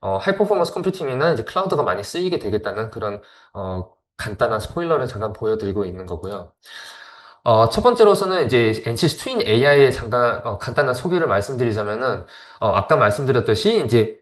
하이퍼포먼스 컴퓨팅이나 이제 클라우드가 많이 쓰이게 되겠다는 그런 간단한 스포일러를 잠깐 보여드리고 있는 거고요. 첫 번째로서는 이제 NC 스트린 AI의 잠깐 간단한 소개를 말씀드리자면은 아까 말씀드렸듯이 이제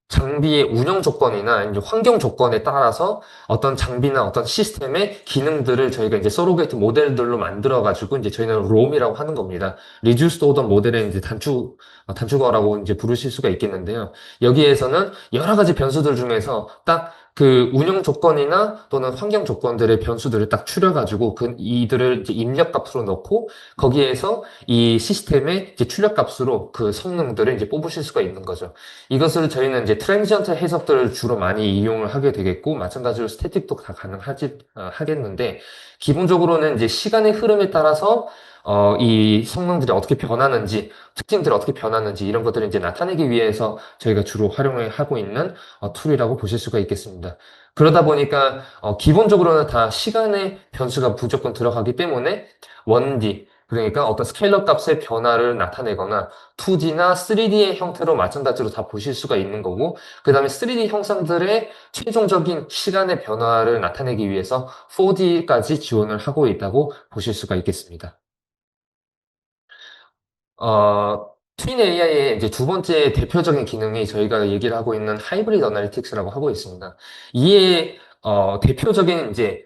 장비의 운영 조건이나 이제 환경 조건에 따라서 어떤 장비나 어떤 시스템의 기능들을 저희가 이제 서로게이트 모델들로 만들어 가지고 이제 저희는 롬이라고 하는 겁니다. 리듀스드 오더 모델의 이제 단축어라고 이제 부르실 수가 있겠는데요. 여기에서는 여러 가지 변수들 중에서 딱 그 운영 조건이나 또는 환경 조건들의 변수들을 딱 추려가지고 이들을 이제 입력값으로 넣고 거기에서 이 시스템의 이제 출력값으로 그 성능들을 이제 뽑으실 수가 있는 거죠. 이것을 저희는 이제 트랜지언트 해석들을 주로 많이 이용을 하게 되겠고 마찬가지로 스태틱도 다 하겠는데 기본적으로는 이제 시간의 흐름에 따라서 이 성능들이 어떻게 변하는지, 특징들이 어떻게 변하는지 이런 것들을 이제 나타내기 위해서 저희가 주로 활용을 하고 있는 툴이라고 보실 수가 있겠습니다. 그러다 보니까 기본적으로는 다 시간의 변수가 무조건 들어가기 때문에 1D, 그러니까 어떤 스케일러 값의 변화를 나타내거나 2D나 3D의 형태로 마찬가지로 다 보실 수가 있는 거고 그 다음에 3D 형상들의 최종적인 시간의 변화를 나타내기 위해서 4D까지 지원을 하고 있다고 보실 수가 있겠습니다. 트윈 AI의 이제 두 번째 대표적인 기능이 저희가 얘기를 하고 있는 하이브리드 어널리틱스라고 하고 있습니다. 이에 대표적인 이제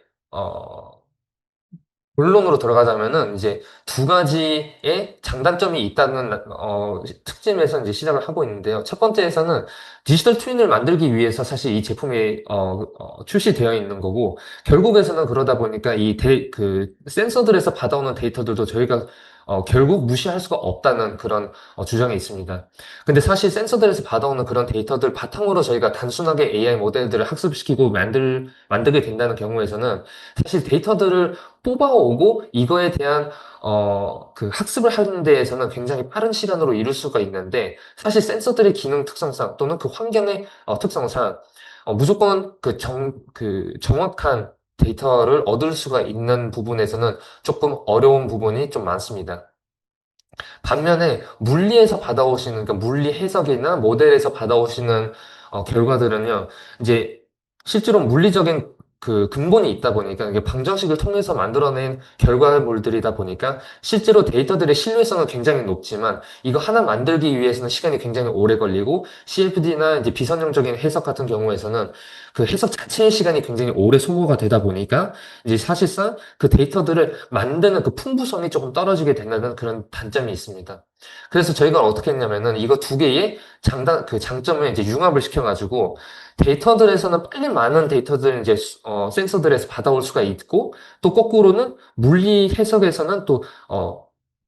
본론으로 들어가자면은 이제 두 가지의 장단점이 있다는 특징에서 이제 시작을 하고 있는데요. 첫 번째에서는 디지털 트윈을 만들기 위해서 사실 이 제품이 출시되어 있는 거고 결국에서는 그러다 보니까 그 센서들에서 받아오는 데이터들도 저희가 결국 무시할 수가 없다는 그런 주장이 있습니다. 근데 사실 센서들에서 받아오는 그런 데이터들 바탕으로 저희가 단순하게 AI 모델들을 학습시키고 만들게 된다는 경우에서는 사실 데이터들을 뽑아오고 이거에 대한 그 학습을 하는 데에서는 굉장히 빠른 시간으로 이룰 수가 있는데 사실 센서들의 기능 특성상 또는 그 환경의 특성상 무조건 그 정확한 데이터를 얻을 수가 있는 부분에서는 조금 어려운 부분이 좀 많습니다. 반면에 물리에서 받아오시는, 그러니까 물리 해석이나 모델에서 받아오시는 결과들은요, 이제 실제로 물리적인 그 근본이 있다 보니까 이게 방정식을 통해서 만들어낸 결과물들이다 보니까 실제로 데이터들의 신뢰성은 굉장히 높지만 이거 하나 만들기 위해서는 시간이 굉장히 오래 걸리고 CFD나 이제 비선형적인 해석 같은 경우에서는 그 해석 자체의 시간이 굉장히 오래 소모가 되다 보니까 이제 사실상 그 데이터들을 만드는 그 풍부성이 조금 떨어지게 된다는 그런 단점이 있습니다. 그래서 저희가 어떻게 했냐면은 이거 두 개의 그 장점을 이제 융합을 시켜가지고 데이터들에서는 빨리 많은 데이터들을 이제 센서들에서 받아올 수가 있고 또 거꾸로는 물리 해석에서는 또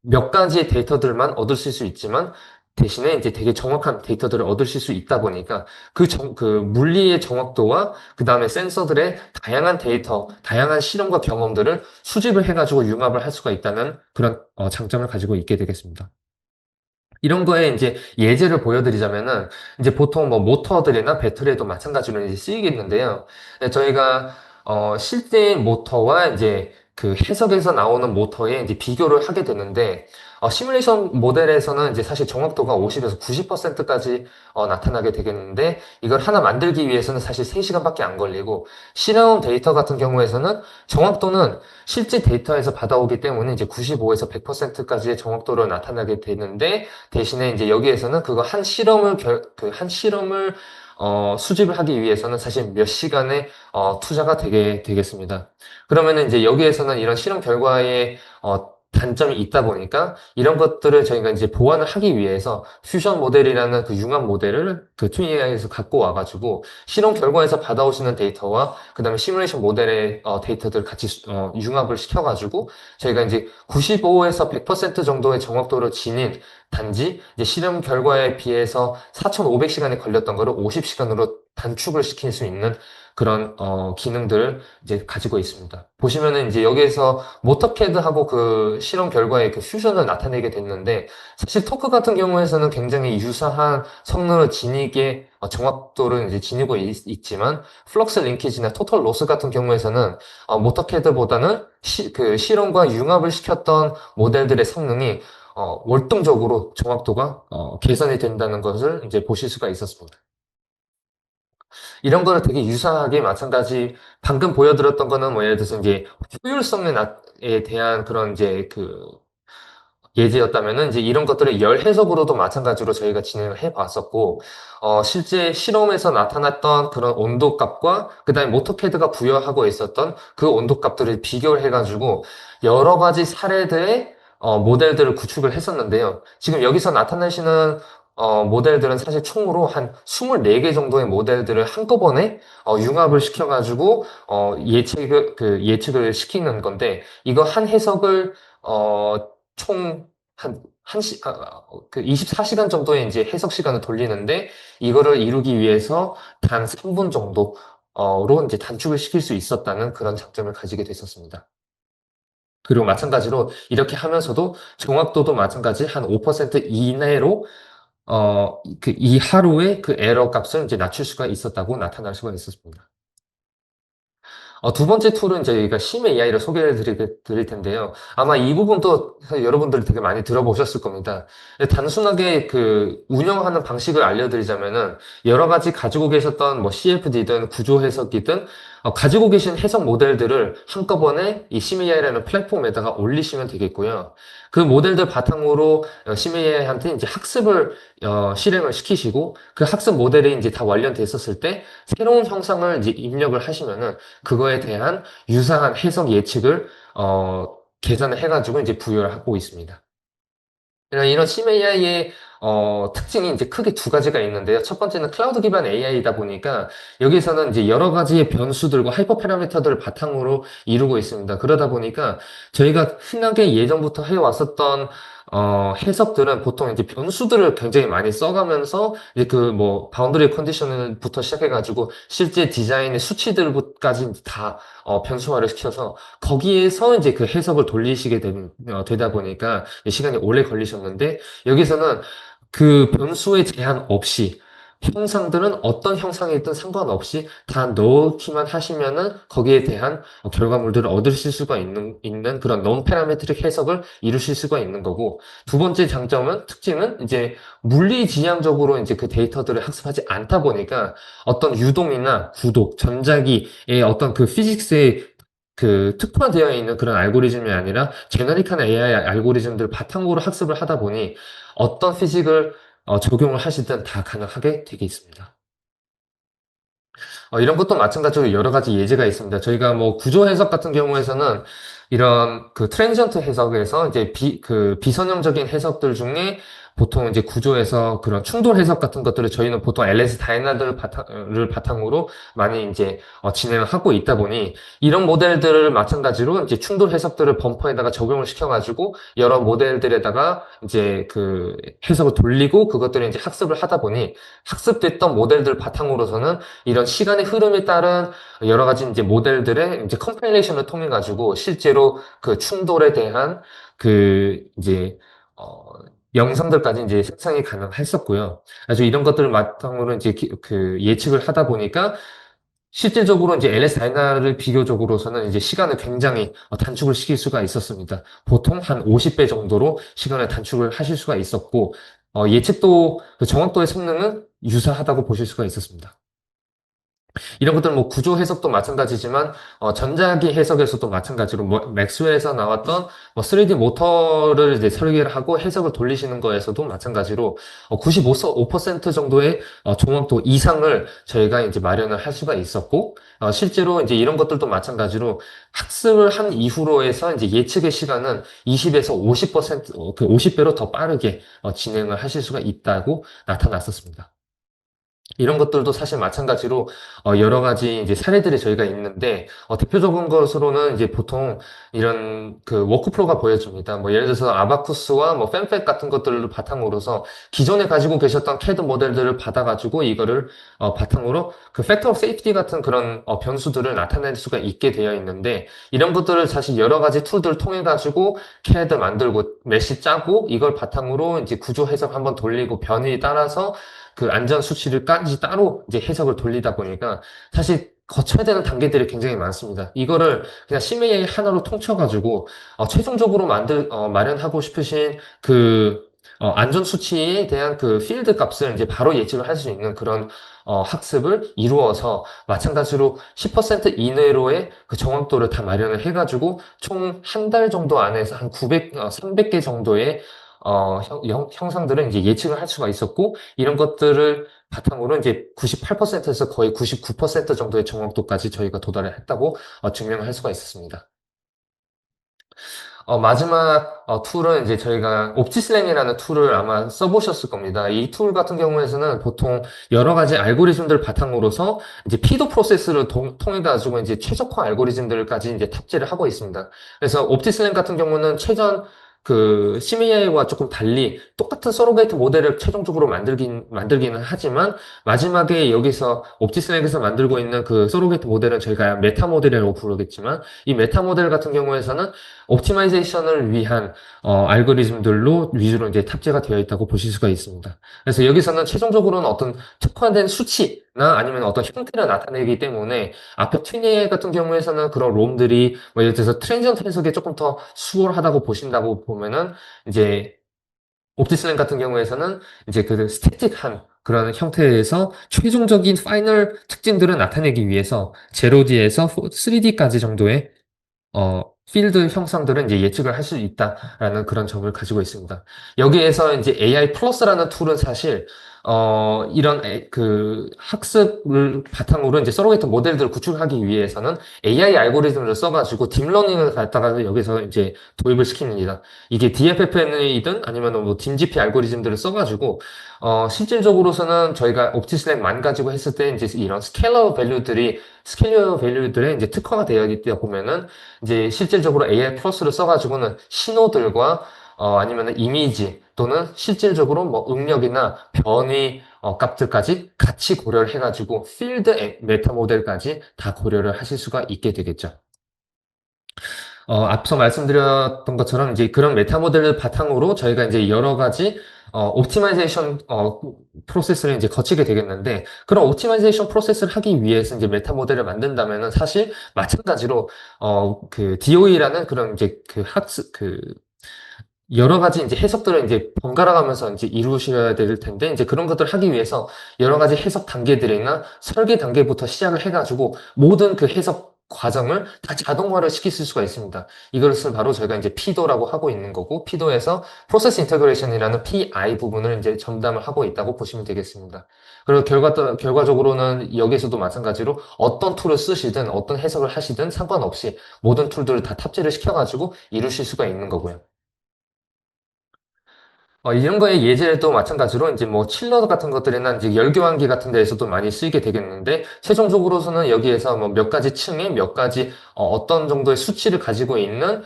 몇 가지의 데이터들만 얻으실 수 있지만 대신에 이제 되게 정확한 데이터들을 얻으실 수 있다 보니까 그 물리의 정확도와 그 다음에 센서들의 다양한 데이터, 다양한 실험과 경험들을 수집을 해가지고 융합을 할 수가 있다는 그런 장점을 가지고 있게 되겠습니다. 이런 거에 이제 예제를 보여드리자면은 이제 보통 뭐 모터들이나 배터리에도 마찬가지로 이제 쓰이겠는데요. 저희가 실제 모터와 이제 그 해석에서 나오는 모터에 이제 비교를 하게 되는데 시뮬레이션 모델에서는 이제 사실 정확도가 50에서 90%까지 나타나게 되겠는데 이걸 하나 만들기 위해서는 사실 3시간밖에 안 걸리고 실험 데이터 같은 경우에서는 정확도는 실제 데이터에서 받아오기 때문에 이제 95에서 100%까지의 정확도를 나타나게 되는데 대신에 이제 여기에서는 그거 한 실험을 수집을 하기 위해서는 사실 몇 시간의 투자가 되겠습니다. 그러면은 이제 여기에서는 이런 실험 결과에 단점이 있다 보니까 이런 것들을 저희가 이제 보완을 하기 위해서 퓨전 모델이라는 그 융합 모델을 그 TwinAI에서 갖고 와가지고 실험 결과에서 받아오시는 데이터와 그 다음에 시뮬레이션 모델의 데이터들 같이 융합을 시켜가지고 저희가 이제 95에서 100% 정도의 정확도를 지닌 단지 이제 실험 결과에 비해서 4,500시간이 걸렸던 거를 50시간으로 단축을 시킬 수 있는 그런 기능들을 이제 가지고 있습니다. 보시면은 이제 여기에서 모터캐드하고 그 실험 결과의 그 퓨전을 나타내게 됐는데 사실 토크 같은 경우에서는 굉장히 유사한 성능을 지니게 정확도를 이제 지니고 있지만 플럭스 링키지나 토탈 로스 같은 경우에서는 모터캐드보다는 그 실험과 융합을 시켰던 모델들의 성능이 월등적으로 정확도가 개선이 된다는 것을 이제 보실 수가 있었습니다. 이런 거를 되게 유사하게 마찬가지 방금 보여드렸던 거는 뭐 예를 들어서 이제 효율성에 대한 그런 이제 그 예제였다면은 이제 이런 것들을 열 해석으로도 마찬가지로 저희가 진행을 해 봤었고, 실제 실험에서 나타났던 그런 온도값과 그다음에 모터캐드가 부여하고 있었던 그 온도값들을 비교를 해가지고 여러 가지 사례들의 모델들을 구축을 했었는데요. 지금 여기서 나타나시는 모델들은 사실 총으로 한 24개 정도의 모델들을 한꺼번에 융합을 시켜가지고 예측을 시키는 건데 이거 한 해석을 총 그 24시간 정도의 이제 해석 시간을 돌리는데, 이거를 이루기 위해서 단 3분 정도로 이제 단축을 시킬 수 있었다는 그런 장점을 가지게 됐었습니다. 그리고 마찬가지로 이렇게 하면서도 정확도도 마찬가지 한 5% 이내로 이 하루의 그 에러 값을 이제 낮출 수가 있었다고 나타날 수가 있었습니다. 두 번째 툴은 저희가 심 AI를 소개를 드릴 텐데요. 아마 이 부분도 사실 여러분들이 되게 많이 들어보셨을 겁니다. 단순하게 그 운영하는 방식을 알려드리자면은 여러 가지 가지고 계셨던 뭐 CFD든 구조 해석이든 가지고 계신 해석 모델들을 한꺼번에 이 심 AI라는 플랫폼에다가 올리시면 되겠고요. 그 모델들 바탕으로 심 AI한테 이제 학습을 실행을 시키시고 그 학습 모델이 이제 다 완료됐었을 때 새로운 형상을 이제 입력을 하시면은 그거에 대한 유사한 해석 예측을 계산을 해가지고 이제 부여를 하고 있습니다. 이런 심 AI의 특징이 이제 크게 두 가지가 있는데요. 첫 번째는 클라우드 기반 AI이다 보니까 여기서는 이제 여러 가지의 변수들과 하이퍼 파라미터들을 바탕으로 이루고 있습니다. 그러다 보니까 저희가 흔하게 예전부터 해왔었던 해석들은 보통 이제 변수들을 굉장히 많이 써가면서 이제 그 뭐 바운더리 컨디션부터 시작해가지고 실제 디자인의 수치들까지 다 변수화를 시켜서 거기에서 이제 그 해석을 돌리시게 되다 보니까 시간이 오래 걸리셨는데, 여기서는 그 변수의 제한 없이 형상들은 어떤 형상이든 상관없이 다 넣기만 하시면은 거기에 대한 결과물들을 얻으실 수가 있는 그런 non parametric 해석을 이루실 수가 있는 거고, 두 번째 특징은 이제 물리지향적으로 이제 그 데이터들을 학습하지 않다 보니까 어떤 유동이나 구독, 전자기의 어떤 그 피직스의 그 특화되어 있는 그런 알고리즘이 아니라 제너릭한 AI 알고리즘들 바탕으로 학습을 하다 보니 어떤 피직을 적용을 하시든 다 가능하게 되게 있습니다. 이런 것도 마찬가지로 여러 가지 예제가 있습니다. 저희가 뭐 구조 해석 같은 경우에서는 이런 그 트랜지언트 해석에서 이제 비선형적인 해석들 중에 보통 이제 구조에서 그런 충돌 해석 같은 것들을 저희는 보통 LS 다이나를 바탕으로 많이 이제 진행을 하고 있다 보니 이런 모델들을 마찬가지로 이제 충돌 해석들을 범퍼에다가 적용을 시켜가지고 여러 모델들에다가 이제 그 해석을 돌리고 그것들을 이제 학습을 하다 보니 학습됐던 모델들 바탕으로서는 이런 시간의 흐름에 따른 여러 가지 이제 모델들의 이제 컴파일레이션을 통해 가지고 실제로 그 충돌에 대한 그 이제 영상들까지 이제 생성이 가능했었고요. 아주 이런 것들을 바탕으로 이제 그 예측을 하다 보니까 실질적으로 이제 LS 다이나를 비교적으로서는 이제 시간을 굉장히 단축을 시킬 수가 있었습니다. 보통 한 50배 정도로 시간을 단축을 하실 수가 있었고, 예측도, 그 정확도의 성능은 유사하다고 보실 수가 있었습니다. 이런 것들은 뭐 구조 해석도 마찬가지지만 전자기 해석에서도 마찬가지로 뭐 맥스웰에서 나왔던 뭐 3D 모터를 이제 설계를 하고 해석을 돌리시는 거에서도 마찬가지로 95% 정도의 정확도 이상을 저희가 이제 마련을 할 수가 있었고, 실제로 이제 이런 것들도 마찬가지로 학습을 한 이후로 해서 이제 예측의 시간은 20에서 50%, 50배로 더 빠르게 진행을 하실 수가 있다고 나타났었습니다. 이런 것들도 사실 마찬가지로 여러 가지 이제 사례들이 저희가 있는데 대표적인 것으로는 이제 보통 이런 그 워크플로우가 보여집니다. 뭐 예를 들어서 아바쿠스와 뭐 팬팩 같은 것들을 바탕으로서 기존에 가지고 계셨던 CAD 모델들을 받아가지고 이거를 바탕으로 그 팩터 오브 세이프티 같은 그런 변수들을 나타낼 수가 있게 되어 있는데, 이런 것들을 사실 여러 가지 툴들을 통해 가지고 CAD 만들고 메시 짜고 이걸 바탕으로 이제 구조 해석 한번 돌리고 변이에 따라서 그 안전 수치를까지 따로 이제 해석을 돌리다 보니까 사실 거쳐야 되는 단계들이 굉장히 많습니다. 이거를 그냥 심의 하나로 통쳐가지고 최종적으로 마련하고 싶으신 안전 수치에 대한 그 필드 값을 이제 바로 예측을 할 수 있는 그런 학습을 이루어서 마찬가지로 10% 이내로의 그 정확도를 다 마련을 해가지고 총 한 달 정도 안에서 한 300개 정도의 형상들은 이제 예측을 할 수가 있었고, 이런 것들을 바탕으로 이제 98%에서 거의 99% 정도의 정확도까지 저희가 도달을 했다고 증명을 할 수가 있었습니다. 마지막 툴은 이제 저희가 옵티슬랭이라는 툴을 아마 써보셨을 겁니다. 이 툴 같은 경우에서는 보통 여러 가지 알고리즘들 바탕으로서 이제 피도 프로세스를 통해 가지고 이제 최적화 알고리즘들까지 이제 탑재를 하고 있습니다. 그래서 옵티슬랭 같은 경우는 최전 CMAI와 조금 달리 똑같은 서로게이트 모델을 최종적으로 만들기는 하지만, 마지막에 여기서 옵티슬랭에서 만들고 있는 그 서로게이트 모델은 저희가 메타 모델이라고 부르겠지만, 이 메타 모델 같은 경우에서는 옵티마이제이션을 위한 알고리즘들로 위주로 이제 탑재가 되어 있다고 보실 수가 있습니다. 그래서 여기서는 최종적으로는 어떤 특화된 수치나 아니면 어떤 형태를 나타내기 때문에, 앞에 튜닝 같은 경우에서는 그런 롬들이 뭐 예를 들어서 트랜지언트 해석에 조금 더 수월하다고 보신다고 보면은, 이제 옵티슬랭 같은 경우에서는 이제 그 스태틱한 그런 형태에서 최종적인 파이널 특징들을 나타내기 위해서 제로디에서 3D까지 정도의 필드 형상들은 이제 예측을 할 수 있다라는 그런 점을 가지고 있습니다. 여기에서 이제 AI 플러스라는 툴은 사실, 이런 학습을 바탕으로 이제 서로게이트 모델들을 구축하기 위해서는 AI 알고리즘을 써가지고 딥러닝을 갖다가 여기서 이제 도입을 시킵니다. 이게 DFFN이든 아니면 뭐 딥GP 알고리즘들을 써가지고, 실질적으로서는 저희가 옵티슬랭만 가지고 했을 때 이제 이런 스케일러 밸류들의 이제 특화가 되어 있다 보면은, 이제 실질적으로 AI 플러스를 써가지고는 신호들과 아니면 이미지 또는 실질적으로 뭐 응력이나 변이 값들까지 같이 고려를 해가지고 필드 메타 모델까지 다 고려를 하실 수가 있게 되겠죠. 앞서 말씀드렸던 것처럼 이제 그런 메타 모델을 바탕으로 저희가 이제 여러 가지 옵티마이제이션 프로세스를 이제 거치게 되겠는데, 그런 옵티마이제이션 프로세스를 하기 위해서 이제 메타 모델을 만든다면은 사실 마찬가지로 그 DOE라는 그런 이제 그 학습 여러 가지 이제 해석들을 이제 번갈아 가면서 이제 이루셔야 될 텐데, 이제 그런 것들을 하기 위해서 여러 가지 해석 단계들이나 설계 단계부터 시작을 해가지고 모든 그 해석 과정을 다 자동화를 시킬 수가 있습니다. 이것을 바로 저희가 이제 피도라고 하고 있는 거고, 피도에서 프로세스 인테그레이션이라는 PI 부분을 이제 전담을 하고 있다고 보시면 되겠습니다. 그리고 결과적으로는 여기서도 마찬가지로 어떤 툴을 쓰시든 어떤 해석을 하시든 상관없이 모든 툴들을 다 탑재를 시켜가지고 이루실 수가 있는 거고요. 이런 거의 예제도 마찬가지로 이제 뭐 칠러 같은 것들이나 이제 열교환기 같은 데에서도 많이 쓰이게 되겠는데, 최종적으로서는 여기에서 뭐 몇 가지 층에 몇 가지 어떤 정도의 수치를 가지고 있는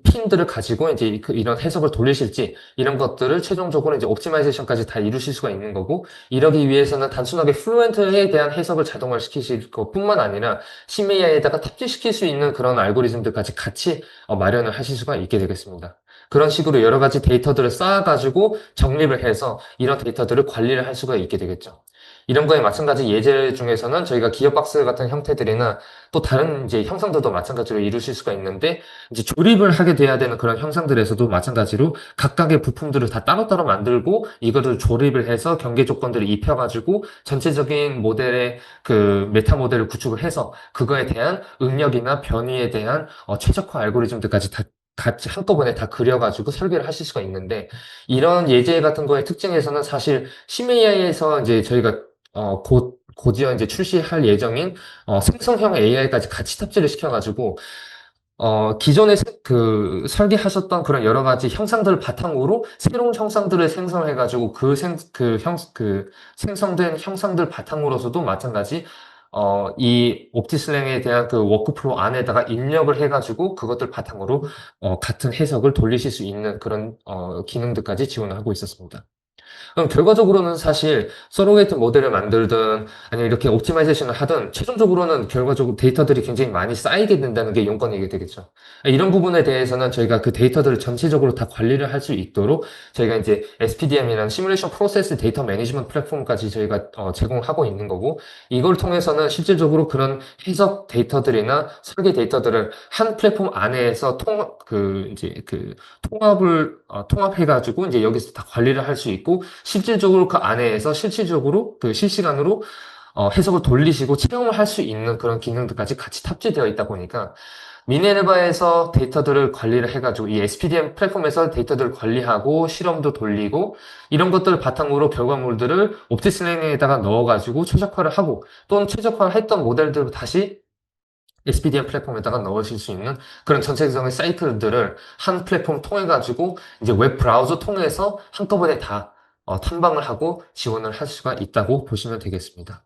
핀들을 가지고 이제 이런 해석을 돌리실지, 이런 것들을 최종적으로 이제 옵티마이제이션까지 다 이루실 수가 있는 거고, 이러기 위해서는 단순하게 플루엔트에 대한 해석을 자동화 시키실 것뿐만 아니라 심AI에다가 탑재시킬 수 있는 그런 알고리즘들까지 같이 마련을 하실 수가 있게 되겠습니다. 그런 식으로 여러 가지 데이터들을 쌓아가지고 정립을 해서 이런 데이터들을 관리를 할 수가 있게 되겠죠. 이런 거에 마찬가지 예제 중에서는 저희가 기업박스 같은 형태들이나 또 다른 이제 형상들도 마찬가지로 이루실 수가 있는데, 이제 조립을 하게 돼야 되는 그런 형상들에서도 마찬가지로 각각의 부품들을 다 따로따로 만들고 이거를 조립을 해서 경계 조건들을 입혀가지고 전체적인 모델의 그 메타 모델을 구축을 해서 그거에 대한 응력이나 변이에 대한 최적화 알고리즘들까지 다 같이 한꺼번에 다 그려가지고 설계를 하실 수가 있는데, 이런 예제 같은 거의 특징에서는 사실 심AI에서 이제 저희가 곧이어 이제 출시할 예정인 생성형 AI까지 같이 탑재를 시켜가지고 기존에 설계하셨던 그런 여러 가지 형상들을 바탕으로 새로운 형상들을 생성해가지고 생성된 형상들 바탕으로서도 마찬가지 이 옵티슬랭에 대한 그 워크플로우 안에다가 입력을 해가지고 그것들 바탕으로 같은 해석을 돌리실 수 있는 그런 기능들까지 지원을 하고 있었습니다. 그럼 결과적으로는 사실 서로게이트 모델을 만들든 아니면 이렇게 옵티마이제이션을 하든 최종적으로는 결과적으로 데이터들이 굉장히 많이 쌓이게 된다는 게 용건이게 되겠죠. 이런 부분에 대해서는 저희가 그 데이터들을 전체적으로 다 관리를 할 수 있도록 저희가 이제 SPDM이라는 시뮬레이션 프로세스 데이터 매니지먼트 플랫폼까지 저희가 제공하고 있는 거고, 이걸 통해서는 실질적으로 그런 해석 데이터들이나 설계 데이터들을 한 플랫폼 안에서 통합해가지고 이제 여기서 다 관리를 할 수 있고, 실질적으로 그 안에서 실질적으로 그 실시간으로 해석을 돌리시고 체험을 할 수 있는 그런 기능들까지 같이 탑재되어 있다 보니까 미네르바에서 데이터들을 관리를 해가지고 이 SPDM 플랫폼에서 데이터들을 관리하고 실험도 돌리고 이런 것들을 바탕으로 결과물들을 옵티슬레이닝에다가 넣어가지고 최적화를 하고 또는 최적화했던 모델들을 다시 SPDM 플랫폼에다가 넣으실 수 있는 그런 전체적인 사이클들을 한 플랫폼 통해 가지고 이제 웹 브라우저 통해서 한꺼번에 다 탐방을 하고 지원을 할 수가 있다고 보시면 되겠습니다.